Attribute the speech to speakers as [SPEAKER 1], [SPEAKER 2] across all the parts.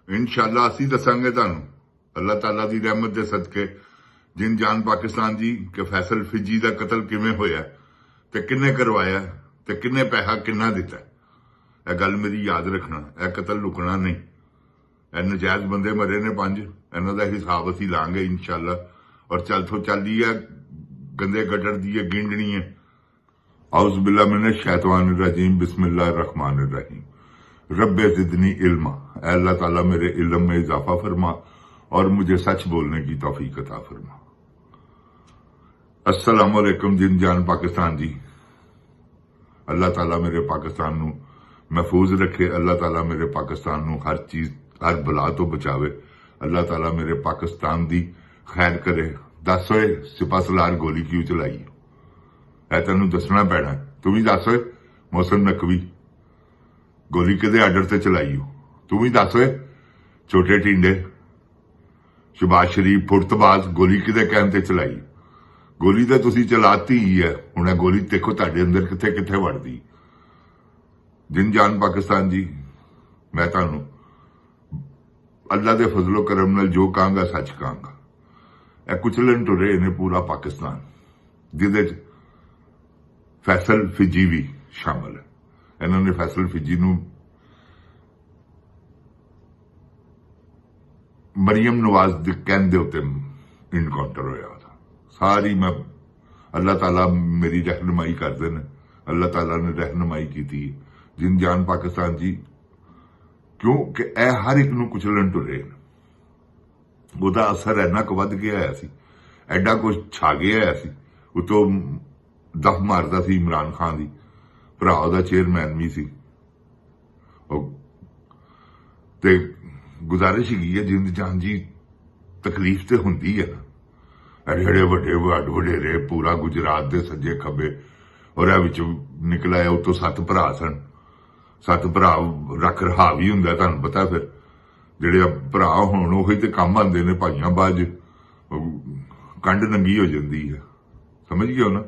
[SPEAKER 1] इंशाअल्लाह असीं दसांगे तुहानूं अल्लाह ताला की रहमत के सदके जिन जान पाकिस्तान जी कि फैसल फिजी का कतल किवें होया ते किन्ने करवाया ते किन्ने पैसा किन्ना दिता। यह गल मेरी याद रखना, यह कतल लुकना नहीं। यह नजायज बंदे मरे ने 5, इन्हों का हिसाब असीं लांगे इंशाअल्लाह। और चल तो चलदी है गंदे गटर दी गिंडनी है। औज़ बिल्लाह मिनश शैतानिर रजीम बिस्मिल्लाहिर रहमानिर रहीम। रब्बे ज़िदनी इल्मा, अल्लाह ताला मेरे इल्म में इजाफा फरमा और मुझे सच बोलने की तौफीक अता फरमा। अस्सलाम वालेकुम जिन जान पाकिस्तान जी। अल्लाह ताला मेरे पाकिस्तान नू महफूज रखे, अल्लाह ताला मेरे पाकिस्तान नू हर चीज हर बला तो बचावे, अल्लाह ताला मेरे पाकिस्तान दी खैर करे। दस होए सिपा सलार गोली क्यों चलाई है, तेन दसना पैना। तू भी दस होए मोहसिन नकवी गोली किदे आर्डर से चलाई हो, तू भी दस होए। छोटे टिंडे शहबाज शरीफ फुर्तबाज गोली किदे कहन ते चलाई। गोली तो तुसी चलाती ही है, हुण गोली देखो तुहाडे अंदर किथे किथे वड़दी। जिन जान पाकिस्तान जी, मैं तुहानू अल्लाह के फजलो करम नाल जो कहांगा सच कहांगा। यह कुचलन टुरे ने पूरा पाकिस्तान, जिदे फैसल फिजी भी शामिल है। इन्होंने फैसल फिजी नू मरियम नवाज दे कहन दे उत्ते इनकाउंटर होया था। सारी मैं अल्लाह ताला मेरी रहनुमाई कर देन, अल्लाह ताला ने रहनुमाई की थी। जिन जान पाकिस्तान जी, क्योंकि ए हर एक नू कुचलन टुरे ओदा असर इन्ना क वध गया है सी, एडा कुछ छा गया है सी। उतो दफ मारदा सी इमरान खान दी, भरा ओदा चेयरमैन भी सी। ते गुजारिश ही है जिंद जान जी, तकलीफ तो हुंदी है ना। एडे वड्डे वडेरे पूरा गुजरात दे सज्जे खब्बे, और निकला है उतो 7 भरा सन। 7 भरा रख रहा भी हुंदा, तुहानूं पता। फिर जिहड़े भरा होण ओही ते काम आंदे ने, भाइयां बाज कंड नंगी हो जाती है, समझ गए हो ना।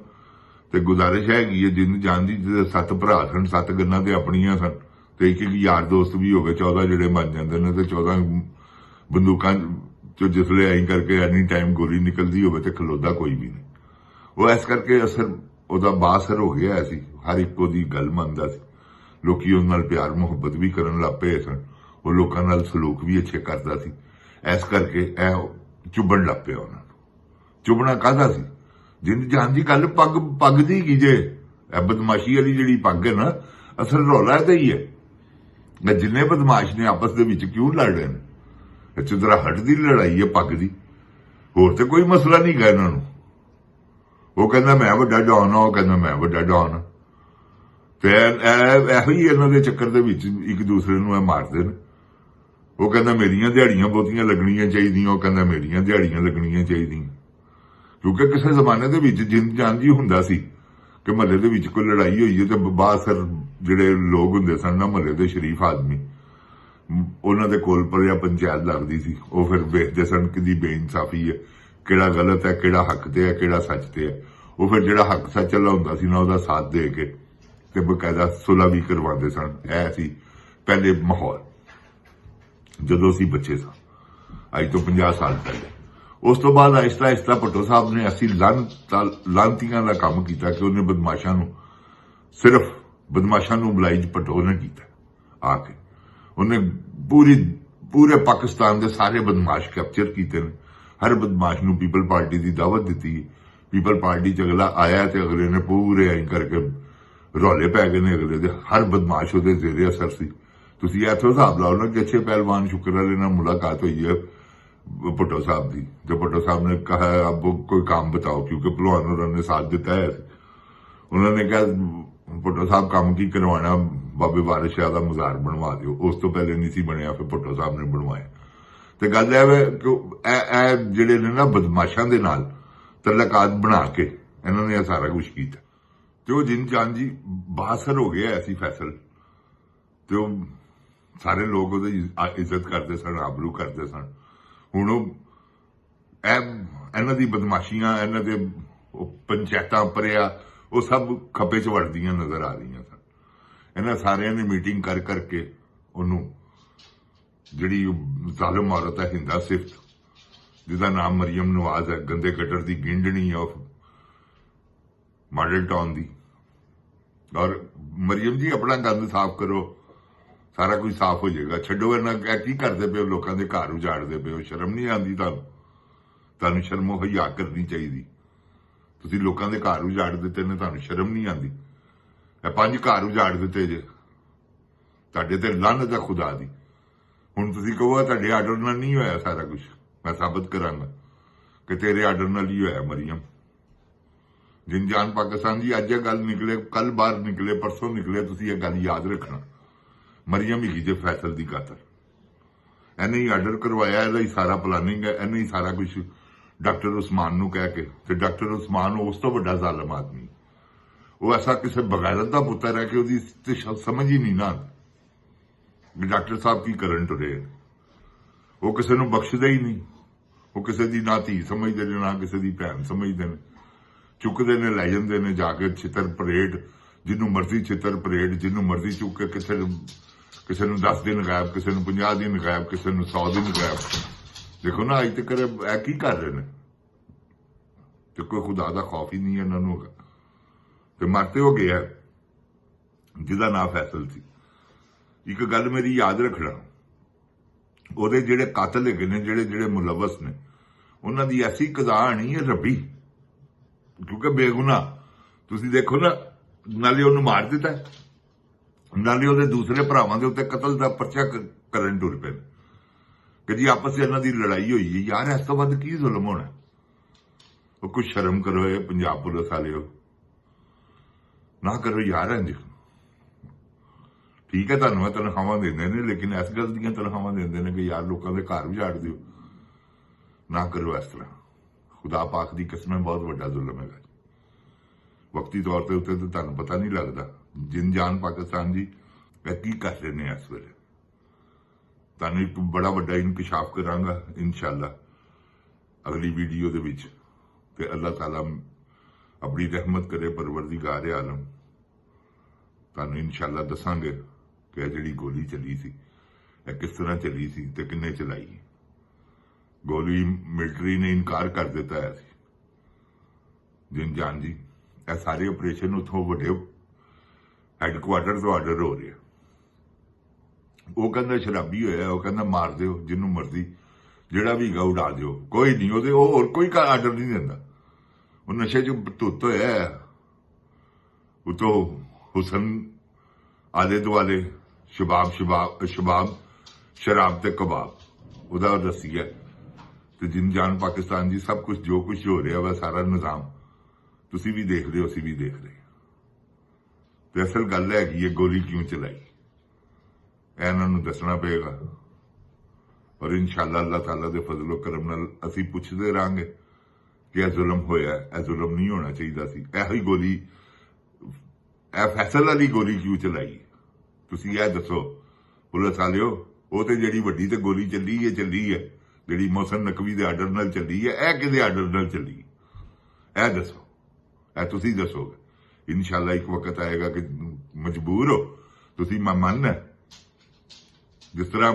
[SPEAKER 1] ते गुजारिश हैगी है जिंद जान जी, 7 भरा सन, 7 गन्नां ते अपनियां सन, ते एक यार दोस्त भी हो गए 14 जिहड़े बन जांदे ने। ते 14 बंदूकां चो जिसले आई करके एनी टाइम गोली निकलती हो ते खलोदा कोई भी नहीं। वो इस करके असर ओदा बासर हो गया सी, हर एक ओदी गल मनदा सी। लोकी उस नाल प्यार मुहब्बत भी करन लग पे सन, वो लोकां नाल सलूक भी अच्छे करदा सी। इस करके ए चुभन लग पे उन्हां नूं। चुभना काहदा सी, जिंद जान जी गल पग दी की जे। बदमाशी वाली जिहड़ी पग है ना, असल रौला इहदा ही है। जिन्ने बदमाश ने आपस दे विच क्यों लड़ रहे हैं, चिदराहट दी लड़ाई है पग दी, होर ते कोई मसला नहीं गा इन्हां नूं। वो कहंदा मैं वड्डा डॉन हां, वो कहंदा मैं वड्डा डॉन हां। ते इहो ही इन्हां दे चक्कर दे विच एक दूसरे नूं मारदे ने। वो कहंदा मेरियां दिहाड़ियां बहुतियां लगणियां चाहीदियां, वो कहंदा मेरियां दिहाड़ियां लगणियां चाहीदियां। क्योंकि किसी जमाने दे विच जिंद जान जी हुंदा सी कि महल्ले दे विच कोई लड़ाई होई है तो बासर जिहड़े लोग हुंदे सन ना, महल्ले दे शरीफ आदमी, उन्हां दे कोल पर या पंचायत लगदी सी। वो फिर वेखदे सन कि बेइंसाफी है, किहड़ा गलत है, किहड़ा हक ते है, किहड़ा सच ते है। वो फिर जिहड़ा हक सच वाला हुंदा सी ना, ओहदा साथ दे के ते बकायदा सुलह भी करवाते सन। ऐ सी पहले माहौल जदों असीं बच्चे सा, अज तो 50 साल पहले। उस तो बाद आहिस्ता आहिस्ता भुट्टो साहब ने ऐसी लानतियां का काम किया कि उन्हें बदमाशां नूं, सिर्फ बदमाशां नूं बुलाइज भुट्टो ने किया आके। उन्हें पूरे पाकिस्तान के सारे बदमाश कैप्चर किए ने। हर बदमाश नूं पीपल पार्टी की दावत दी। पीपल पार्टी च अगला आया तो अगले ने पूरे आई करके रौले पै गए ने अगले दे। हर बदमाश उहदे जेरे असर सी। तुसीं इत्थों हिसाब लाओ ना कि अच्छे पहलवान शुक्र वाले नाल मुलाकात हुई है भुट्टो साहब की, तो भुट्टो साहब ने कहा अब कोई काम बताओ, क्योंकि भलवान होरां ने साथ दिता है। उन्होंने कहा भुट्टो साहब काम की करवाना, बाबे वारिस शाह का मज़ार बनवा दिओ। उस तो पहले नहीं सी बनया, फिर भुट्टो साहब ने बनवाया। तो गल है जिहड़े ने ना बदमाशां दे नाल तल्लकात बना के इन्होंने सारा कुछ किया। तो जिन जान जी बासर हो गया ऐसी फैसल, तो सारे लोग ओहदी इज्जत करते सन, आबरू करते सन। हुण इन्हां दी बदमाशियां, इन्हां दे पंचायतां परेआ, वो सब खप्पे च वड़दियां नजर आ रही सन। इन्हां सारियां ने मीटिंग कर करके उन्होंने ਜਿਹੜੀ ਜ਼ਾਲਮ ਔਰਤ ਹੈ ਹਿੰਦਾ ਸਿਫਤ, ਜਿਹਦਾ ਨਾਮ ਮਰੀਮ ਨਵਾਜ਼ ਹੈ, ਗੰਦੇ gutter the ਗਿੰਡਣੀ of model town ਦੀ। ਔਰ ਮਰੀਮ ਜੀ ਆਪਣਾ ਗੰਦ ਸਾਫ਼ ਕਰੋ, ਸਾਰਾ ਕੁਝ ਸਾਫ਼ ਹੋ ਜਾਏਗਾ। ਛੱਡੋ ਇਹਨਾਂ ਕੀ ਕਰਦੇ ਪਏ ਹੋ, ਲੋਕਾਂ ਦੇ ਘਰ ਉਜਾੜਦੇ ਪਏ ਹੋ। ਸ਼ਰਮ ਨਹੀਂ ਆਉਂਦੀ ਤੁਹਾਨੂੰ ਸ਼ਰਮੋ ਹਯਾ ਕਰਨੀ ਚਾਹੀਦੀ। ਤੁਸੀਂ ਲੋਕਾਂ ਦੇ ਘਰ ਉਜਾੜ ਦਿੱਤੇ ਨੇ, ਤੁਹਾਨੂੰ ਸ਼ਰਮ ਨਹੀਂ ਆਉਂਦੀ। ਇਹ 5 ਘਰ ਉਜਾੜ ਦਿੱਤੇ ਜੇ, ਤੁਹਾਡੇ ਤੇ ਲਾਨਤ ਹੈ ਖੁਦਾ ਦੀ। ਹੁਣ ਤੁਸੀਂ ਕਹੋ ਤੁਹਾਡੇ ਆਰਡਰ ਨਾਲ ਨਹੀਂ ਹੋਇਆ ਸਾਰਾ ਕੁਝ, ਮੈਂ ਸਾਬਤ ਕਰਾਂਗਾ ਕਿ ਤੇਰੇ ਆਰਡਰ ਨਾਲ ਹੀ ਹੋਇਆ ਮਰੀਮ। ਜਿੰਜਾਨ ਪਾਕਿਸਤਾਨ ਜੀ ਅੱਜ ਇਹ ਗੱਲ ਨਿਕਲੇ, ਕੱਲ ਬਾਹਰ ਨਿਕਲੇ, ਪਰਸੋਂ ਨਿਕਲੇ, ਤੁਸੀਂ ਇਹ ਗੱਲ ਯਾਦ ਰੱਖਣਾ। ਮਰੀਮ ਹੀ ਜੇ ਫੈਸਲ ਦੀ ਕਾਤਲ, ਇਹਨੇ ਹੀ ਆਰਡਰ ਕਰਵਾਇਆ, ਇਹਦਾ ਹੀ ਸਾਰਾ ਪਲਾਨਿੰਗ ਹੈ, ਇਹਨੇ ਹੀ ਸਾਰਾ ਕੁਝ ਡਾਕਟਰ ਉਸਮਾਨ ਨੂੰ ਕਹਿ ਕੇ। ਤੇ ਡਾਕਟਰ ਉਸਮਾਨ ਉਸ ਤੋਂ ਵੱਡਾ ਜ਼ਾਲਮ ਆਦਮੀ, ਉਹ ਐਸਾ ਕਿਸੇ ਬਗੈਰਤ ਦਾ ਪੁੱਤਰ ਹੈ ਕਿ ਉਹਦੀ ਤੇ ਸਮਝ ਹੀ ਨਹੀਂ ਨਾ ਕਿ ਡਾਕਟਰ ਸਾਹਿਬ ਕੀ ਕਰਨ ਤੁਰੇ। ਉਹ ਕਿਸੇ ਨੂੰ ਬਖਸ਼ਦਾ ਹੀ ਨਹੀਂ, ਉਹ ਕਿਸੇ ਦੀ ਨਾ ਧੀ ਸਮਝਦੇ ਨੇ, ਨਾ ਕਿਸੇ ਦੀ ਭੈਣ ਸਮਝਦੇ ਨੇ। ਚੁੱਕਦੇ ਨੇ, ਲੈ ਜਾਂਦੇ ਨੇ ਜਾ ਕੇ ਛਿੱਤਰ ਪਰੇਡ, ਜਿਹਨੂੰ ਮਰਜ਼ੀ ਛਿੱਤਰ ਪਰੇਡ, ਜਿਹਨੂੰ ਮਰਜ਼ੀ ਚੁੱਕ ਕੇ ਕਿਸੇ ਨੂੰ 10 ਦਿਨ ਗਾਇਬ, ਕਿਸੇ ਨੂੰ 50 ਦਿਨ ਗਾਇਬ, ਕਿਸੇ ਨੂੰ 100 ਦਿਨ ਗਾਇਬ। ਦੇਖੋ ਨਾ ਅੱਜ ਤੱਕ ਇਹ ਕੀ ਕਰ ਰਹੇ ਨੇ, ਤੇ ਕੋਈ ਖੁਦਾ ਦਾ ਖੌਫ ਹੀ ਨਹੀਂ ਇਹਨਾਂ ਨੂੰ। ਤੇ ਮਰਤੇ ਹੋ ਗਿਆ ਜਿਹਦਾ ਨਾਂ ਫੈਸਲ ਸੀ। ਇੱਕ ਗੱਲ ਮੇਰੀ ਯਾਦ ਰੱਖਣਾ, ਉਹਦੇ ਜਿਹੜੇ ਕਾਤਲ ਹੈਗੇ ਨੇ, ਜਿਹੜੇ ਮੁਲਵਸ ਨੇ, ਉਹਨਾਂ ਦੀ ਐਸੀ ਕਜ਼ਾ ਆਣੀ ਹੈ ਰੱਬੀ, ਕਿਉਂਕਿ ਬੇਗੁਨਾਹ। ਤੁਸੀਂ ਦੇਖੋ ਨਾ, ਨਾਲੇ ਉਹਨੂੰ ਮਾਰ ਦਿੱਤਾ, ਨਾਲੇ ਉਹਦੇ ਦੂਸਰੇ ਭਰਾਵਾਂ ਦੇ ਉੱਤੇ ਕਤਲ ਦਾ ਪਰਚਾ ਕਰਨ ਟੁਰ ਪਏ ਕਿ ਜੀ ਆਪਸ ਵਿੱਚ ਇਹਨਾਂ ਦੀ ਲੜਾਈ ਹੋਈ ਹੈ। ਯਾਰ ਇਸ ਤੋਂ ਵੱਧ ਕੀ ਜ਼ੁਲਮ ਹੋਣਾ? ਉਹ ਕੁਝ ਸ਼ਰਮ ਕਰੋ, ਇਹ ਪੰਜਾਬ ਪੁਲਿਸ ਵਾਲਿਓ, ਨਾ ਕਰੋ ਯਾਰ ਇੰਜ। ਠੀਕ ਹੈ, ਤੁਹਾਨੂੰ ਤਨਖਾਹਾਂ ਦਿੰਦੇ ਨੇ, ਲੇਕਿਨ ਇਸ ਗੱਲ ਦੀਆਂ ਤਨਖਾਹਾਂ ਦਿੰਦੇ ਨੇ ਕਿ ਯਾਰ ਲੋਕਾਂ ਦੇ ਘਰ ਉਜਾੜ ਦਿਓ। ਨਾ ਕਰੋ ਇਸ ਤਰ੍ਹਾਂ, ਖੁਦਾ ਪਾਕ ਦੀ ਕਸਮ, ਬਹੁਤ ਵੱਡਾ ਜ਼ੁਲਮ ਹੈਗਾ। ਵਕਤੀ ਤੌਰ ਤੇ ਉੱਤੇ ਤਾਂ ਤੁਹਾਨੂੰ ਪਤਾ ਨਹੀਂ ਲੱਗਦਾ। ਜਿੰਜਾਨ ਪਾਕਿਸਤਾਨ ਜੀ ਇਹ ਕੀ ਕਰ ਰਹੇ ਨੇ ਇਸ ਵੇਲੇ, ਤੁਹਾਨੂੰ ਇੱਕ ਬੜਾ ਵੱਡਾ ਇਨਕਸ਼ਾਫ ਕਰਾਂਗਾ ਇਨਸ਼ਾਅੱਲਾ ਅਗਲੀ ਵੀਡੀਓ ਦੇ ਵਿੱਚ। ਤੇ ਅੱਲਾਹ ਤਾਲਾ ਆਪਣੀ ਰਹਿਮਤ ਕਰੇ, ਪਰਵਰਦੀਗਾਰ ਆਲਮ, ਤੁਹਾਨੂੰ ਇਨਸ਼ਾਅੱਲਾ ਦੱਸਾਂਗੇ ਕਿ ਇਹ ਜਿਹੜੀ ਗੋਲੀ ਚੱਲੀ ਸੀ ਇਹ ਕਿਸ ਤਰ੍ਹਾਂ ਚੱਲੀ ਸੀ ਤੇ ਕਿੰਨੇ ਚਲਾਈ। ਗੋਲੀ ਮਿਲਟਰੀ ਨੇ ਇਨਕਾਰ ਕਰ ਦਿੱਤਾ ਹੈ ਸੀ। ਜਿੰਜਾਨ ਜੀ ਇਹ ਸਾਰੇ ਆਪਰੇਸ਼ਨ ਉਥੋਂ ਵੱਡੇ ਹੈਡਕੁਆਟਰ ਤੋਂ ਆਰਡਰ ਹੋ ਰਿਹਾ। ਉਹ ਕਹਿੰਦਾ ਸ਼ਰਾਬੀ ਹੋਇਆ, ਉਹ ਕਹਿੰਦਾ ਮਾਰ ਦਿਓ ਜਿਹਨੂੰ ਮਰਜ਼ੀ, ਜਿਹੜਾ ਵੀ ਗਾ ਉਡਾ ਦਿਓ, ਕੋਈ ਨਹੀਂ ਉਹਦੇ, ਉਹ ਹੋਰ ਕੋਈ ਆਰਡਰ ਨਹੀਂ ਦਿੰਦਾ। ਉਹ ਨਸ਼ੇ 'ਚ ਧੁੱਤ ਹੋਇਆ। ਉਤੋਂ ਹੁਸਨ ਆਲੇ ਦੁਆਲੇ ਸ਼ਬਾਬ ਸ਼ਰਾਬ ਤੇ ਕਬਾਬ, ਉਹਦਾ ਰੱਸੀ ਹੈ। ਤੇ ਜਿੰਜਾਨ ਪਾਕਿਸਤਾਨ ਜੀ ਸਭ ਕੁਝ ਜੋ ਕੁਝ ਹੋ ਰਿਹਾ ਵਾ, ਸਾਰਾ ਨਿਜ਼ਾਮ ਤੁਸੀਂ ਵੀ ਦੇਖ ਰਹੇ ਹੋ, ਅਸੀਂ ਵੀ ਦੇਖ ਰਹੇ। ਤੇ ਅਸਲ ਗੱਲ ਹੈਗੀ ਹੈ ਗੋਲੀ ਕਿਉਂ ਚਲਾਈ, ਇਹਨਾਂ ਨੂੰ ਦੱਸਣਾ ਪਏਗਾ। ਔਰ ਇਨਸ਼ਾਅੱਲਾ ਅੱਲਾਹ ਤਾਲਾ ਦੇ ਫਜ਼ਲ ਕਰਮ ਨਾਲ ਅਸੀਂ ਪੁੱਛਦੇ ਰਹਾਂਗੇ ਕਿ ਇਹ ਜ਼ੁਲਮ ਹੋਇਆ, ਇਹ ਜ਼ੁਲਮ ਨਹੀਂ ਹੋਣਾ ਚਾਹੀਦਾ ਸੀ। ਇਹੋ ਹੀ ਗੋਲੀ, ਇਹ ਫੈਸਲ ਵਾਲੀ ਗੋਲੀ ਕਿਉਂ ਚਲਾਈ? ਤੁਸੀਂ ਇਹ ਦੱਸੋ ਪੁਲਿਸ ਵਾਲਿਓ। ਉਹ ਤੇ ਜਿਹੜੀ ਵੱਡੀ ਤੇ ਗੋਲੀ ਚੱਲੀ ਹੈ, ਜਿਹੜੀ ਮੋਹਸਨ ਨਕਵੀ ਦੇ ਆਰਡਰ ਨਾਲ ਚੱਲੀ ਹੈ, ਇਹ ਕਿਹਦੇ ਆਰਡਰ ਨਾਲ ਚੱਲੀ? ਇਹ ਦੱਸੋ, ਇਹ ਤੁਸੀਂ ਦੱਸੋਗੇ। ਇਨਸ਼ਾਅੱਲਾ ਇੱਕ ਵਕਤ ਆਏਗਾ ਕਿ ਮਜਬੂਰ ਹੋ ਤੁਸੀਂ ਮੰਨਣਾ, ਜਿਸ ਤਰ੍ਹਾਂ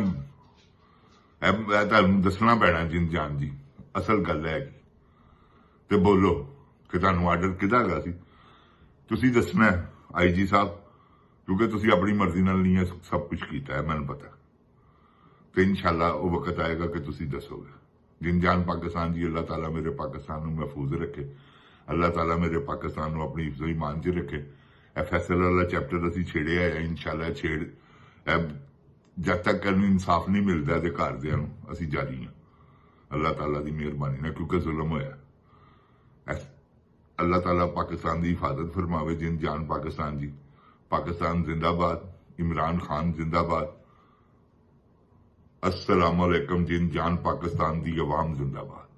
[SPEAKER 1] ਇਹ ਤੁਹਾਨੂੰ ਦੱਸਣਾ ਪੈਣਾ ਜਿੰਜਾਨ ਜੀ ਅਸਲ ਗੱਲ ਹੈਗੀ। ਤੇ ਬੋਲੋ ਕਿ ਤੁਹਾਨੂੰ ਆਰਡਰ ਕਿਹਦਾ ਹੈਗਾ ਸੀ, ਤੁਸੀਂ ਦੱਸਣਾ IG ਸਾਹਿਬ, ਕਿਉਂਕਿ ਤੁਸੀਂ ਆਪਣੀ ਮਰਜ਼ੀ ਨਾਲ ਨਹੀਂ ਸਭ ਕੁਝ ਕੀਤਾ ਹੈ, ਮੈਨੂੰ ਪਤਾ। ਤੇ ਇਨਸ਼ਾਅੱਲਾ ਉਹ ਵਕਤ ਆਏਗਾ ਕਿ ਤੁਸੀਂ ਦੱਸੋਗੇ। ਜਿੰਜਾਨ ਪਾਕਿਸਤਾਨ ਜੀ, ਅੱਲਾਹ ਤਾਲਾ ਮੇਰੇ ਪਾਕਿਸਤਾਨ ਨੂੰ ਮਹਿਫੂਜ਼ ਰੱਖੇ, ਅੱਲਾਹ ਤਾਲਾ ਮੇਰੇ ਪਾਕਿਸਤਾਨ ਨੂੰ ਆਪਣੀ ਹਿਫਜ਼ੋ ਈਮਾਨ 'ਚ ਰੱਖੇ। ਇਹ ਫੈਸਲਾ ਵਾਲਾ ਚੈਪਟਰ ਅਸੀਂ ਛੇੜਿਆ ਹੈ, ਇਨਸ਼ਾਅੱਲਾ ਜਦ ਤੱਕ ਇਨਸਾਫ ਨਹੀਂ ਮਿਲਦਾ ਇਹਦੇ ਘਰਦਿਆਂ ਨੂੰ, ਅਸੀਂ ਜਾਰੀ ਹਾਂ ਅੱਲਾਹ ਤਾਲਾ ਦੀ ਮਿਹਰਬਾਨੀ ਨਾਲ, ਕਿਉਂਕਿ ਜ਼ੁਲਮ ਹੋਇਆ। ਅੱਲਾਹ ਤਾਲਾ ਪਾਕਿਸਤਾਨ ਦੀ ਹਿਫਾਜ਼ਤ ਫਰਮਾਵੇ। ਜਿੰਜਾਨ ਪਾਕਿਸਤਾਨ ਜੀ, ਪਾਕਿस्तान जिंदाबाद, इमरान खान जिंदाबाद। अस्सलाम वालेकुम। जिंजान पाकिस्तान दी अवाम जिंदाबाद।